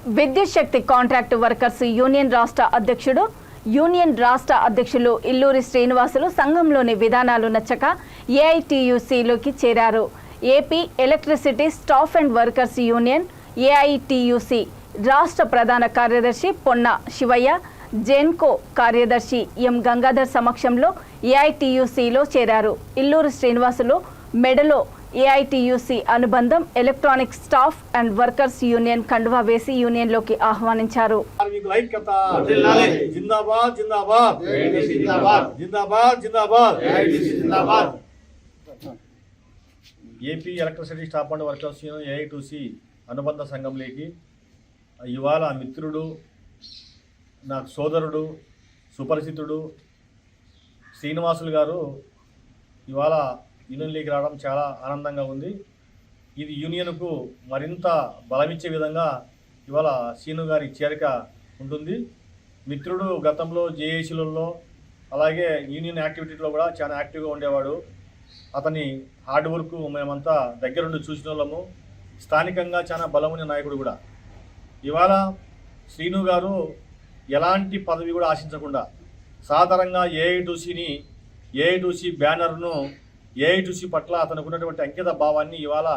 విద్యుత్ శక్తి contract workers union రాష్ట్ర అధ్యక్షులు ఇల్లూరి శ్రీనివాసులు సంఘంలోని విధానాలు నచ్చక ఏఐటీయూసీలోకి చేరారు. AP electricity staff and workers union AITUC రాష్ట్ర ప్రధాన కార్యదర్శి పొన్న శివయ్య, జెన్కో కార్యదర్శి ఎం గంగాధర్ సమక్షంలో ఏఐటీయూసీలో చేరారు. ఇల్లూరి శ్రీనివాసులు మెడలో ఏఐటీయూసీ అనుబంధం electronic staff and workers union కండువా వేసి యూనియన్లోకి ఆహ్వానించారు. AP electricity staff and workers union AITUC అనుబంధ సంఘంలోకి ఇవాళ మిత్రుడు, నాకు సోదరుడు, సుపరిచితుడు శ్రీనివాసులు గారు ఇవాళ యూనియన్లోకి రావడం చాలా ఆనందంగా ఉంది. ఇది యూనియన్కు మరింత బలమిచ్చే విధంగా ఇవాళ శ్రీను గారి చేరిక ఉంటుంది. మిత్రుడు గతంలో జేఏసీలలో అలాగే యూనియన్ యాక్టివిటీలో కూడా చాలా యాక్టివ్గా ఉండేవాడు. అతని హార్డ్ వర్క్ మేమంతా దగ్గరుండి చూసిన వాళ్ళము. స్థానికంగా చాలా బలమైన నాయకుడు కూడా. ఇవాళ శ్రీను గారు ఎలాంటి పదవి కూడా ఆశించకుండా సాధారణంగా ఏఐటీయూసీ బ్యానర్ను ఏఐటీయూసీ పట్ల అతనికి ఉన్నటువంటి అంకిత భావాన్ని ఇవాళ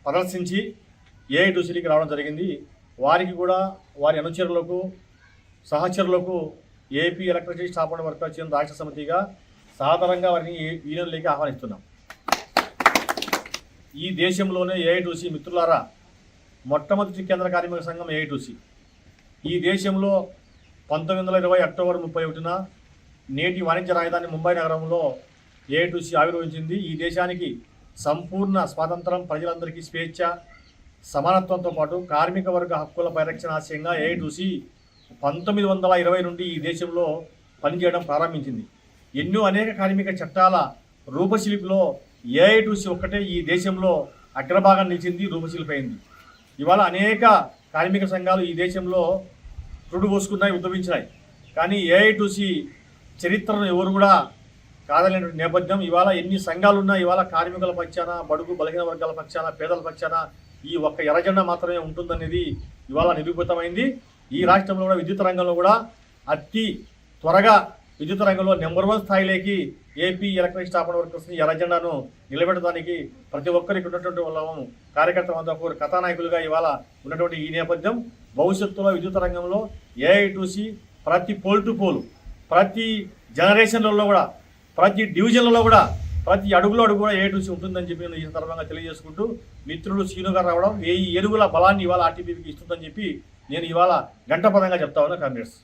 ప్రదర్శించి ఏఐటీయూసీకి రావడం జరిగింది. వారికి కూడా వారి అనుచరులకు, సహచరులకు AP electricity staff and workers union రాష్ట్ర సమితిగా సాధారణంగా వారిని యూనియన్లోకి ఆహ్వానిస్తున్నాం. ఈ దేశంలోనే ఏఐటీయూసీ మిత్రులారా మొట్టమొదటి కేంద్ర కార్మిక సంఘం ఏఐటీయూసీ. ఈ దేశంలో 1920 అక్టోబర్ 31న నేటి వాణిజ్య రాజధాని ముంబై నగరంలో ఏఐటీయూసీ ఆవిర్భవించింది. ఈ దేశానికి సంపూర్ణ స్వాతంత్రం, ప్రజలందరికీ స్వేచ్ఛ, సమానత్వంతో పాటు కార్మిక వర్గ హక్కుల పరిరక్షణ ఆశయంగా ఏఐటీయూసీ 1920 నుండి ఈ దేశంలో పనిచేయడం ప్రారంభించింది. అనేక కార్మిక చట్టాల రూపశిల్పిలో ఏఐటీయూసీ ఒక్కటే ఈ దేశంలో అగ్రభాగం నిలిచింది, రూపశిల్పి అయింది. ఇవాళ అనేక కార్మిక సంఘాలు ఈ దేశంలో తుడు పోసుకున్నాయి, ఉద్యమించినాయి. కానీ ఏఐటీయూసీ చరిత్రను ఎవరు కూడా కాదనేటువంటి నేపథ్యం. ఇవాళ ఎన్ని సంఘాలు ఉన్నా ఇవాళ కార్మికుల పక్షాన, బడుగు బలహీన వర్గాల పక్షాన, పేదల పక్షాన ఈ ఒక్క ఎర్రజెండా మాత్రమే ఉంటుందనేది ఇవాళ నిరూపితమైంది. ఈ రాష్ట్రంలో కూడా విద్యుత్ రంగంలో కూడా అతి త్వరగా విద్యుత్ రంగంలో నెంబర్ 1 స్థాయిలోకి AP electricity staff and workers ఎర్రజెండాను నిలబెట్టడానికి ప్రతి ఒక్కరికి ఉన్నటువంటి వాళ్ళము కార్యకర్తలంతా ఒకరు కథానాయకులుగా ఇవాళ ఉన్నటువంటి ఈ నేపథ్యం. భవిష్యత్తులో విద్యుత్ రంగంలో ఏఐటీయూసీ ప్రతి పోల్ టు పోలు, ప్రతి జనరేషన్లలో కూడా, ప్రతి డివిజన్లలో కూడా, ప్రతి అడుగులో కూడా ఏఐటీయూసీ ఉంటుందని చెప్పి నేను ఈ సందర్భంగా తెలియజేసుకుంటూ, మిత్రుడు శ్రీను గారు రావడం 1000 ఏనుగుల బలాన్ని ఇవాళ ఆర్టీపీకి ఇస్తుందని చెప్పి నేను ఇవాళ గంటపదంగా చెప్తా ఉన్నా. కాంగ్రెస్